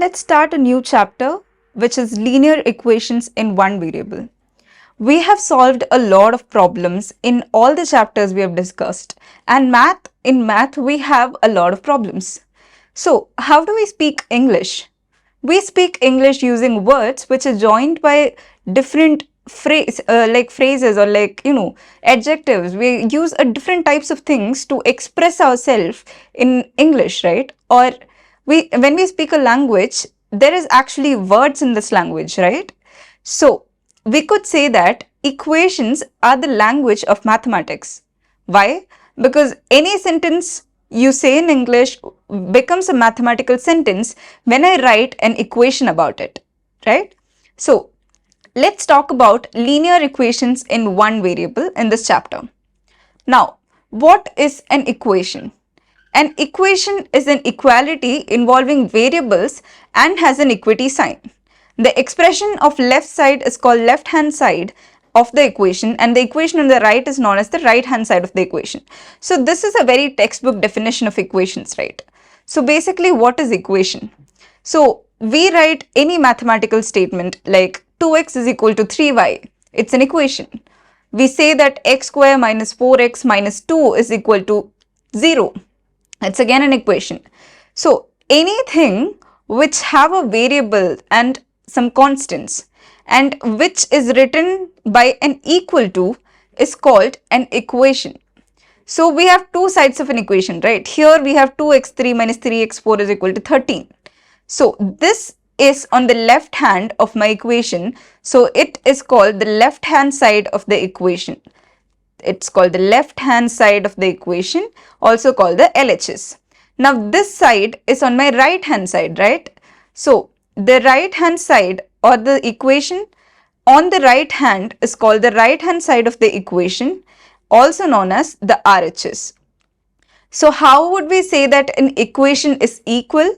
let's start a new chapter, which is linear equations in one variable. We have solved a lot of problems in all the chapters we have discussed, and in math we have a lot of problems. So how do we speak English? We speak English using words which are joined by different phrases or adjectives. We use a different types of things to express ourselves in English, right? Or when we speak a language, there is actually words in this language, right? So we could say that equations are the language of mathematics. Why? Because any sentence you say in English becomes a mathematical sentence when I write an equation about it, right? So let's talk about linear equations in one variable in this chapter. Now, what is an equation? An equation is an equality involving variables and has an equity sign. The expression of left side is called left hand side of the equation, and the equation on the right is known as the right hand side of the equation. So this is a very textbook definition of equations, right? So basically, what is equation? So we write any mathematical statement like 2x is equal to 3y. It's an equation. We say that x square minus 4x minus 2 is equal to 0. It's again an equation. So anything which have a variable and some constants and which is written by an equal to is called an equation. So we have two sides of an equation, right? Here we have 2x3 minus 3x4 is equal to 13. So this is on the left hand of my equation. So it is called the left hand side of the equation. It's called the left hand side of the equation, also called the LHS. Now this side is on my right hand side, right? So the right hand side or the equation on the right hand is called the right hand side of the equation, also known as the RHS. So how would we say that an equation is equal?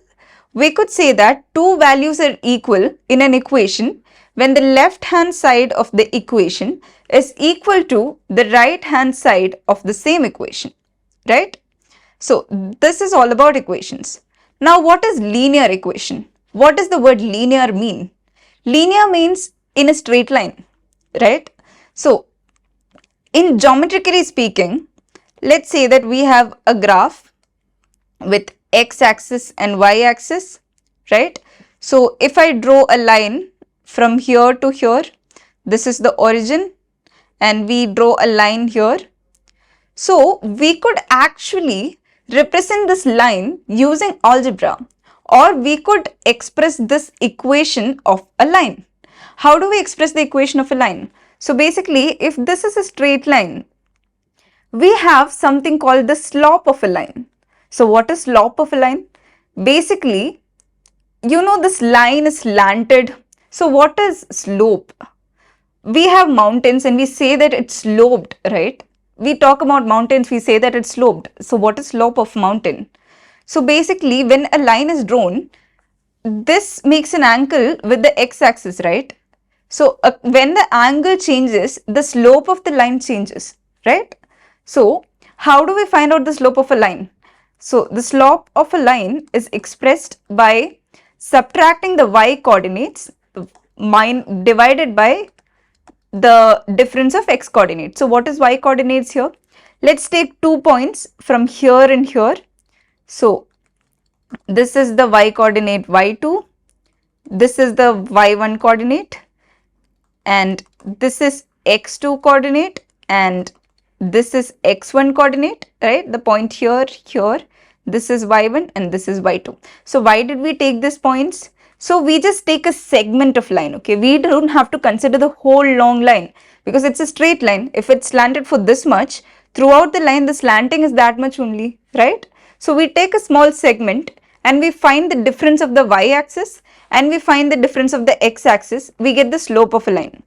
We could say that two values are equal in an equation when the left hand side of the equation is equal to the right hand side of the same equation, right? So this is all about equations. Now what is linear equation? What does the word linear mean? Linear means in a straight line, right? So in geometrically speaking, let's say that we have a graph with x-axis and y-axis, right? So if I draw a line from here to here, this is the origin, and we draw a line here. So we could actually represent this line using algebra, or we could express this equation of a line. How do we express the equation of a line? So basically, if this is a straight line, we have something called the slope of a line. So what is slope of a line? Basically, you know this line is slanted. So what is slope? We have mountains and we say that it's sloped, right? We talk about mountains, we say that it's sloped. So what is slope of mountain? So basically, when a line is drawn, this makes an angle with the x-axis, right? So when the angle changes, the slope of the line changes, right? So how do we find out the slope of a line? So the slope of a line is expressed by subtracting the y coordinates divided by the difference of x coordinates. So what is y coordinates here? Let's take 2 points from here and here. So this is the y coordinate y2, this is the y1 coordinate, and this is x2 coordinate, and this is x1 coordinate, right? The point here, this is y1 and this is y2. So why did we take these points? So we just take a segment of line, okay? We don't have to consider the whole long line because it's a straight line. If it's slanted for this much, throughout the line the slanting is that much only, right? So we take a small segment and we find the difference of the y-axis and we find the difference of the x-axis. We get the slope of a line.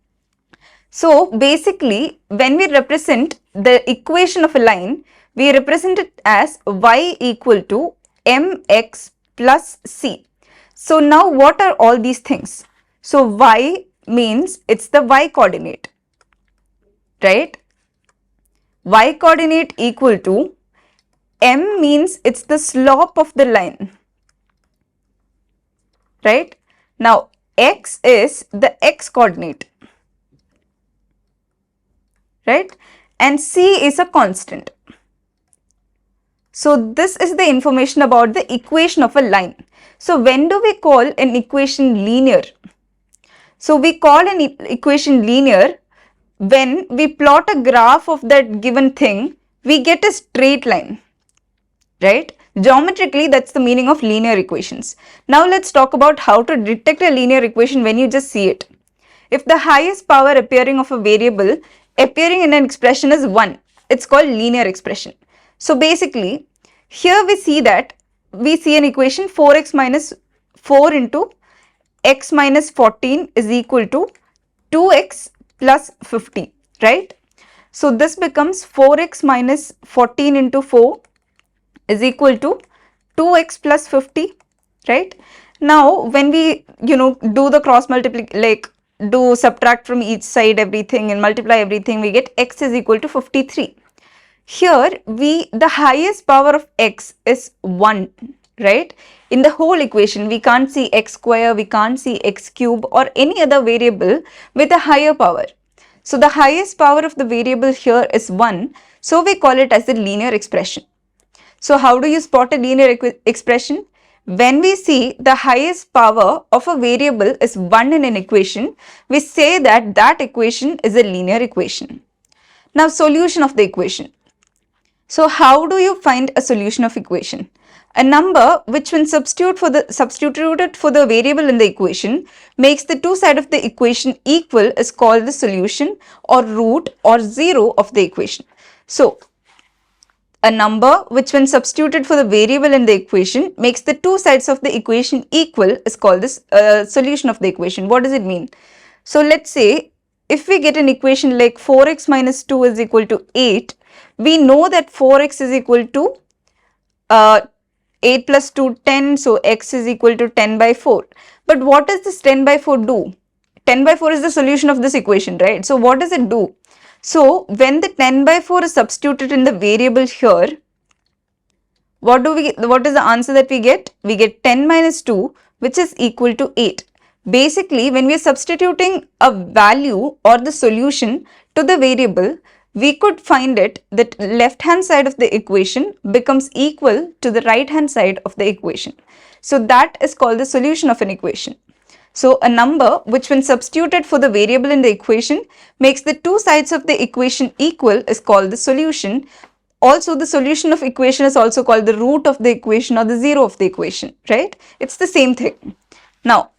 So basically, when we represent the equation of a line, we represent it as y equal to mx plus c. So now what are all these things? So y means it's the y coordinate, right? Y coordinate equal to m means it's the slope of the line. right? Now, x is the x coordinate, right? And c is a constant. So, this is the information about the equation of a line. So, when do we call an equation linear? So, we call an equation linear when we plot a graph of that given thing, we get a straight line, right? Geometrically, that's the meaning of linear equations. Now, let's talk about how to detect a linear equation when you just see it. If the highest power appearing of a variable appearing in an expression is 1, it's called linear expression. So, basically, here we see that we see an equation 4x minus 4 into x minus 14 is equal to 2x plus 50, right? So, this becomes 4x minus 14 into 4 is equal to 2x plus 50, right? Now, when we, do the cross multiplication, like do subtract from each side everything and multiply everything, we get x is equal to 53. Here, the highest power of x is 1, right? In the whole equation, we can't see x square, we can't see x cube or any other variable with a higher power. So, the highest power of the variable here is 1. So, we call it as a linear expression. So, how do you spot a linear expression? When we see the highest power of a variable is 1 in an equation, we say that that equation is a linear equation. Now, solution of the equation. So, how do you find a solution of equation? A number which when substituted for the variable in the equation makes the two sides of the equation equal is called the solution or root or zero of the equation. So, a number which when substituted for the variable in the equation makes the two sides of the equation equal is called this solution of the equation. What does it mean? So, let's say if we get an equation like 4x minus 2 is equal to 8, we know that 4x is equal to 8 plus 2, 10. So, x is equal to 10 by 4. But what does this 10 by 4 do? 10 by 4 is the solution of this equation, right? So, what does it do? So, when the 10 by 4 is substituted in the variable here, what is the answer that we get? We get 10 minus 2, which is equal to 8. Basically, when we are substituting a value or the solution to the variable, we could find it that left hand side of the equation becomes equal to the right hand side of the equation. So, that is called the solution of an equation. So, a number which when substituted for the variable in the equation makes the two sides of the equation equal is called the solution. Also, the solution of equation is also called the root of the equation or the zero of the equation, right? It's the same thing. Now,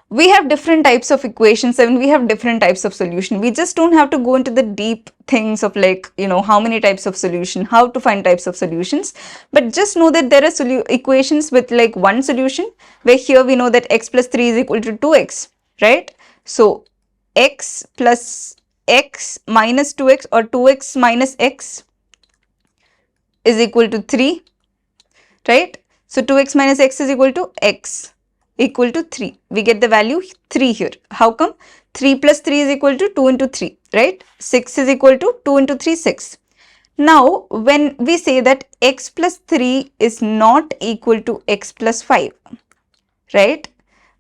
we have different types of equations and we have different types of solution. We just don't have to go into the deep things of like, how many types of solution, how to find types of solutions. But just know that there are equations with like one solution, where here we know that x plus 3 is equal to 2x, right? So, x plus x minus 2x or 2x minus x is equal to 3, right? So, 2x minus x is equal to x equal to 3. We get the value 3 here. How come? 3 plus 3 is equal to 2 into 3, right? 6 is equal to 2 into 3, 6. Now, when we say that x plus 3 is not equal to x plus 5, right?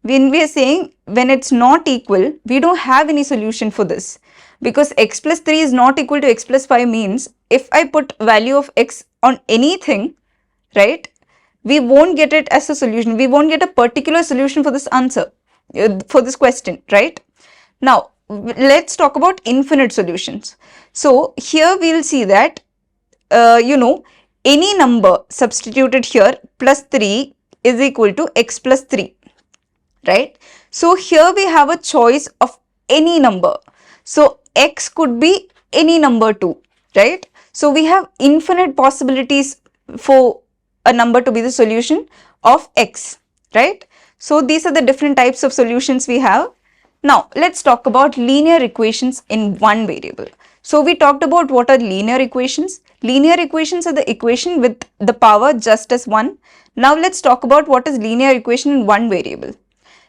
When we are saying when it's not equal, we don't have any solution for this, because x plus 3 is not equal to x plus 5 means if I put value of x on anything, right, we won't get it as a solution. We won't get a particular solution for this answer, for this question, right? Now, let's talk about infinite solutions. So, here we'll see that, any number substituted here plus 3 is equal to x plus 3, right? So, here we have a choice of any number. So, x could be any number too, right? So, we have infinite possibilities for a number to be the solution of x, right? So, these are the different types of solutions we have. Now, let's talk about linear equations in one variable. So, we talked about what are linear equations. Linear equations are the equation with the power just as 1. Now, let's talk about what is linear equation in one variable.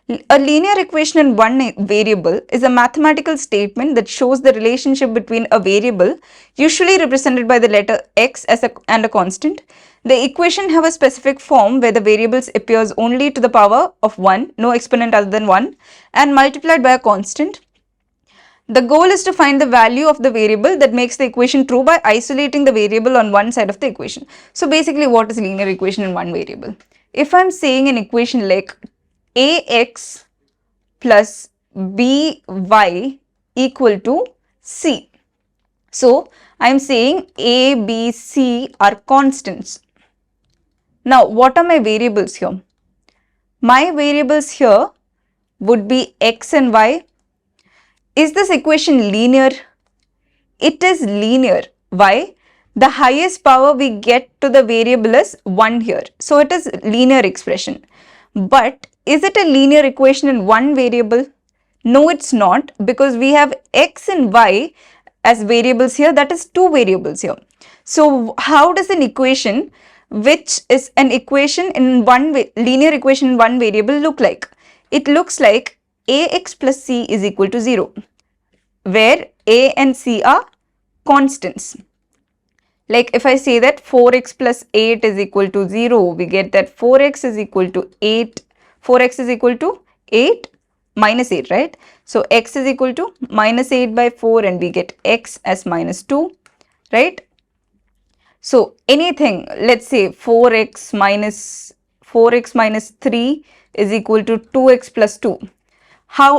A linear equation in one variable is a mathematical statement that shows the relationship between a variable, usually represented by the letter x and a constant. The equation have a specific form where the variables appears only to the power of 1, no exponent other than 1, and multiplied by a constant. The goal is to find the value of the variable that makes the equation true by isolating the variable on one side of the equation. So basically, what is linear equation in one variable? If I'm saying an equation like ax plus by equal to c. So I'm saying a, b, c are constants. Now what are my variables here? My variables here would be x and y. Is this equation linear? It is linear. Why? The highest power we get to the variable is 1 here. So it is linear expression. But is it a linear equation in one variable? No, it's not, because we have x and y as variables here, that is two variables here. So how does an equation which is an equation in linear equation in one variable look like? It looks like ax plus c is equal to 0, where a and c are constants. Like if I say that 4x plus 8 is equal to 0, we get that 4x is equal to 8. 4x is equal to 8 minus 8, right? So x is equal to minus 8 by 4 and we get x as minus 2, right? So anything, let's say 4x minus 3 is equal to 2x plus 2.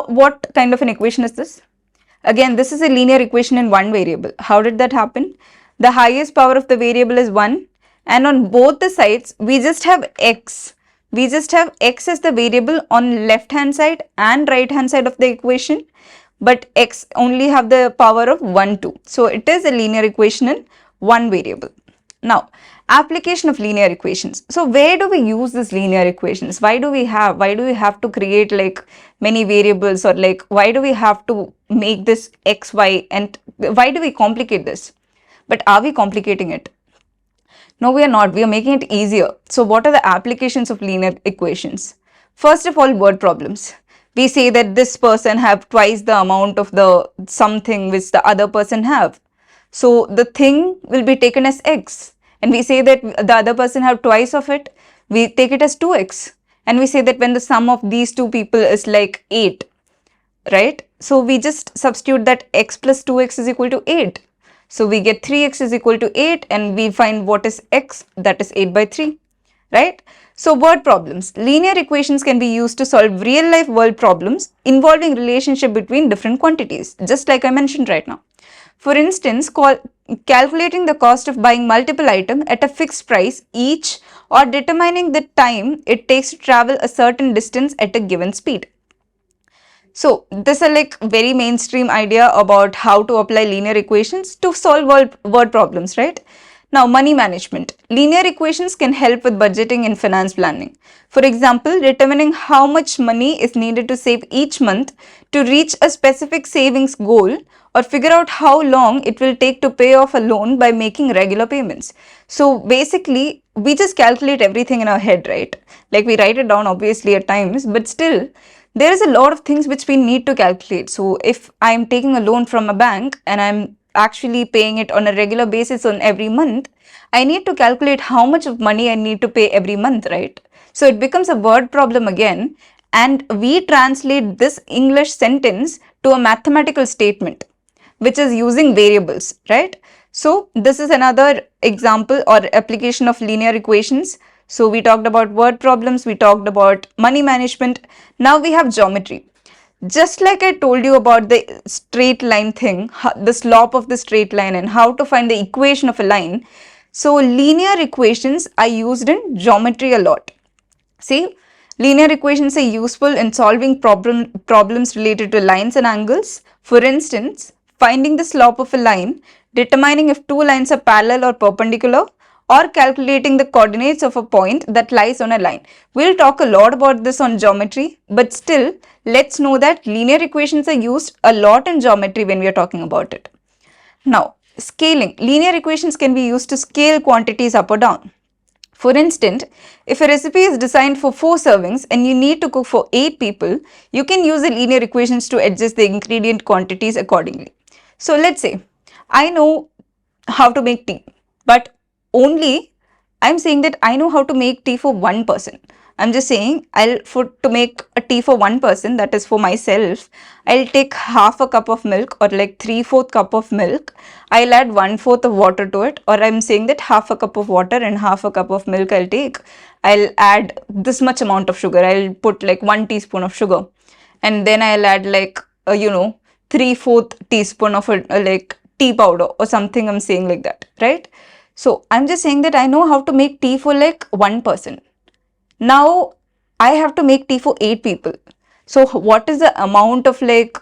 What kind of an equation is this? Again, this is a linear equation in one variable. How did that happen? The highest power of the variable is 1, and on both the sides we just have x. We just have x as the variable on left hand side and right hand side of the equation, but x only have the power of 1, 2. So it is a linear equation in one variable. Now, application of linear equations. So where do we use these linear equations? Why do we have to create like many variables, or like why do we have to make this x, y, and why do we complicate this? But are we complicating it? No, we are not. We are making it easier. So what are the applications of linear equations? First of all, word problems. We say that this person have twice the amount of the something which the other person have. So the thing will be taken as x, and we say that the other person have twice of it, we take it as 2x, and we say that when the sum of these two people is like 8, right? So we just substitute that x plus 2x is equal to 8. So we get 3x is equal to 8, and we find what is x, that is 8 by 3, right? So word problems. Linear equations can be used to solve real life world problems involving relationship between different quantities, just like I mentioned right now. For instance, calculating the cost of buying multiple items at a fixed price each, or determining the time it takes to travel a certain distance at a given speed. So this is like very mainstream idea about how to apply linear equations to solve word problems, right? Now, money management. Linear equations can help with budgeting and finance planning. For example, determining how much money is needed to save each month to reach a specific savings goal, or figure out how long it will take to pay off a loan by making regular payments. So basically, we just calculate everything in our head, right? Like we write it down obviously at times, but still, there is a lot of things which we need to calculate. So if I'm taking a loan from a bank and I'm actually paying it on a regular basis on every month, I need to calculate how much of money I need to pay every month, right? So it becomes a word problem again, and we translate this English sentence to a mathematical statement, which is using variables, right? So this is another example or application of linear equations. So we talked about word problems, we talked about money management. Now we have geometry. Just like I told you about the straight line thing, the slope of the straight line and how to find the equation of a line. So linear equations are used in geometry a lot. See, linear equations are useful in solving problems related to lines and angles. For instance, finding the slope of a line, determining if two lines are parallel or perpendicular, or calculating the coordinates of a point that lies on a line. We'll talk a lot about this on geometry, but still, let's know that linear equations are used a lot in geometry when we are talking about it. Now, scaling. Linear equations can be used to scale quantities up or down. For instance, if a recipe is designed for 4 servings and you need to cook for 8 people, you can use the linear equations to adjust the ingredient quantities accordingly. So let's say I know how to make tea, but only I'm saying that I know how to make tea for one person. I'm just saying to make a tea for one person, that is for myself, I'll take half a cup of milk or like 3/4 cup of milk. I'll add 1/4 of water to it, or I'm saying that half a cup of water and half a cup of milk I'll take. I'll add this much amount of sugar. I'll put like 1 teaspoon of sugar, and then I'll add like 3/4 teaspoon of like tea powder or something. I'm saying like that, right? So I'm just saying that I know how to make tea for like one person. Now I have to make tea for 8 people. So what is the amount of like,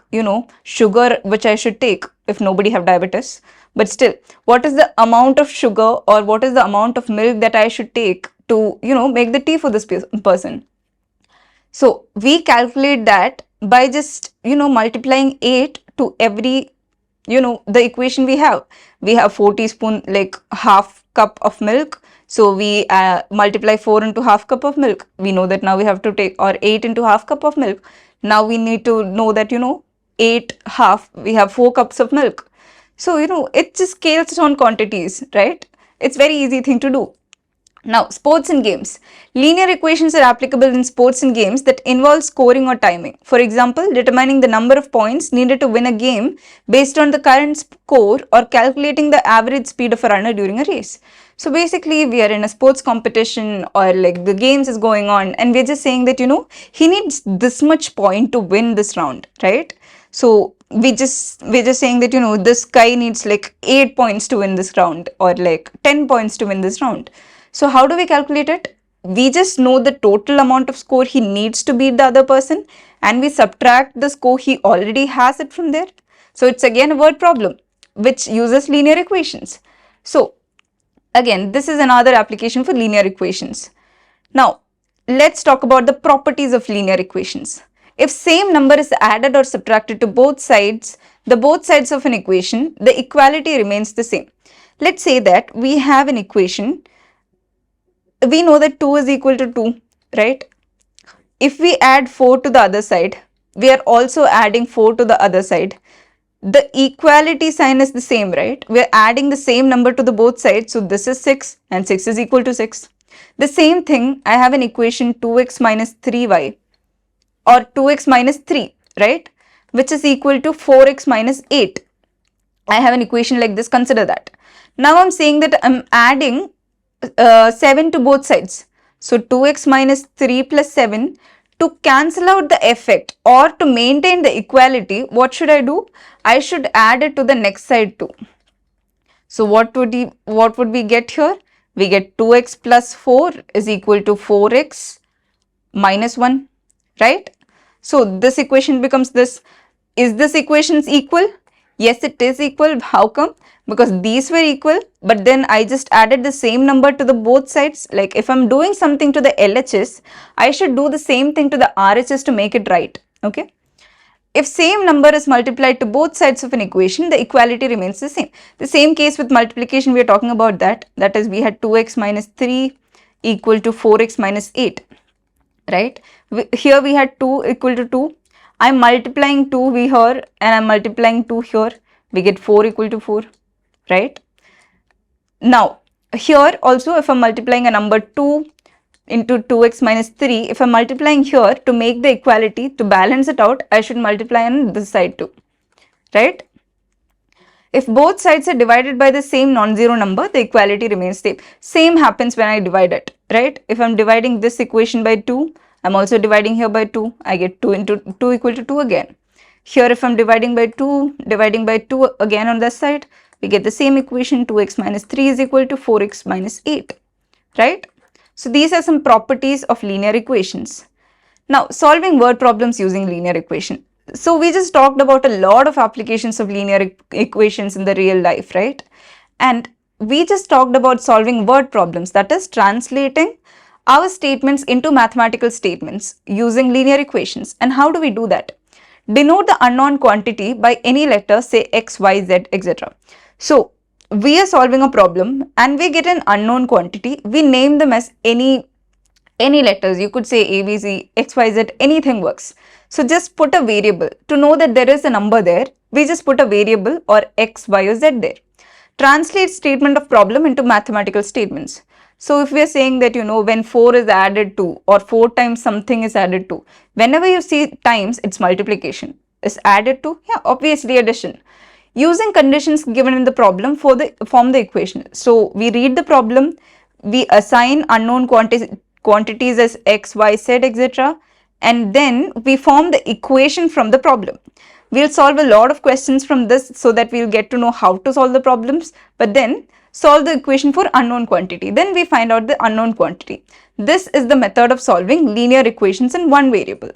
sugar which I should take if nobody have diabetes? But still, what is the amount of sugar or what is the amount of milk that I should take to, make the tea for this person? So we calculate that by just, multiplying 8 to every, the equation we have. We have 4 teaspoon, like half cup of milk. So we multiply 4 into half cup of milk. We know that now we have to take, or 8 into half cup of milk. Now we need to know that, 8 half, we have 4 cups of milk. So, it just scales on quantities, right? It's very easy thing to do. Now, sports and games. Linear equations are applicable in sports and games that involve scoring or timing. For example, determining the number of points needed to win a game based on the current score or calculating the average speed of a runner during a race. So basically, we are in a sports competition or like the games is going on and we're just saying that, he needs this much point to win this round, right? So we're just saying that, this guy needs like 8 points to win this round or like 10 points to win this round. So how do we calculate it? We just know the total amount of score he needs to beat the other person and we subtract the score he already has it from there. So it's again a word problem which uses linear equations. So again, this is another application for linear equations. Now, let's talk about the properties of linear equations. If same number is added or subtracted to both sides of an equation, the equality remains the same. Let's say that we have an equation. We know that 2 is equal to 2, right? If we add 4 to the other side, we are also adding 4 to the other side. The equality sign is the same, right? We are adding the same number to the both sides. So this is 6 and 6 is equal to 6. The same thing, I have an equation 2x minus 3y or 2x minus 3, right? Which is equal to 4x minus 8. I have an equation like this, consider that. Now I'm saying that I'm adding 7 to both sides. So 2x minus 3 plus 7. To cancel out the effect or to maintain the equality, what should I do? I should add it to the next side too. So what would we get here? We get 2x plus 4 is equal to 4x minus 1, right? So this equation becomes this. Is this equation equal? Yes, it is equal. How come? Because these were equal, but then I just added the same number to the both sides. Like if I'm doing something to the LHS, I should do the same thing to the RHS to make it right, okay? If same number is multiplied to both sides of an equation, the equality remains the same. The same case with multiplication, we are talking about that. That is, we had 2x minus 3 equal to 4x minus 8, right? Here we had 2 equal to 2. I'm multiplying 2 here and I'm multiplying 2 here. We get 4 equal to 4, right? Now, here also if I'm multiplying a number 2 into 2x minus 3, if I'm multiplying here to make the equality, to balance it out, I should multiply on this side too, right? If both sides are divided by the same non-zero number, the equality remains same. Same happens when I divide it, right? If I'm dividing this equation by 2, I'm also dividing here by 2. I get 2 into 2 equal to 2 again. Here if I'm dividing by 2 again on this side, we get the same equation, 2x minus 3 is equal to 4x minus 8, right? So these are some properties of linear equations. Now, solving word problems using linear equation. So we just talked about a lot of applications of linear equations in the real life, right? And we just talked about solving word problems, that is translating our statements into mathematical statements using linear equations. And how do we do that? Denote the unknown quantity by any letter, say x, y, z, etc. So we are solving a problem and we get an unknown quantity. We name them as any letters. You could say A, B, C, X, Y, Z, anything works. So just put a variable. To know that there is a number there, we just put a variable or X, Y, or Z there. Translate statement of problem into mathematical statements. So if we are saying that, when 4 is added to, or 4 times something is added to, whenever you see times, it's multiplication. Is added to? Yeah, obviously addition. Using conditions given in the problem form the equation. So we read the problem, we assign unknown quantities as x, y, z, etc. and then we form the equation from the problem. We'll solve a lot of questions from this so that we'll get to know how to solve the problems, but then solve the equation for unknown quantity. Then we find out the unknown quantity. This is the method of solving linear equations in one variable.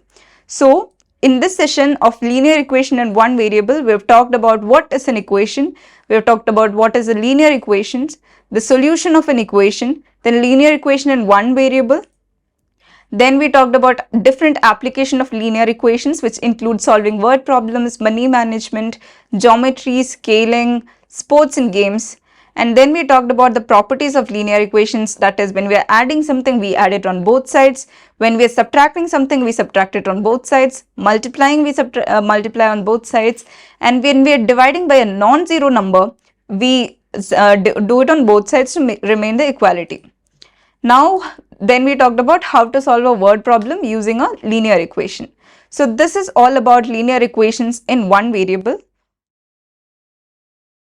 So in this session of linear equation in one variable, we have talked about what is an equation, we have talked about what is a linear equations, the solution of an equation, then linear equation in one variable. Then we talked about different application of linear equations, which include solving word problems, money management, geometry, scaling, sports and games. And then we talked about the properties of linear equations. That is, when we are adding something, we add it on both sides. When we are subtracting something, we subtract it on both sides. Multiplying, we multiply on both sides. And when we are dividing by a non-zero number, we do it on both sides to remain the equality. Now, then we talked about how to solve a word problem using a linear equation. So this is all about linear equations in one variable.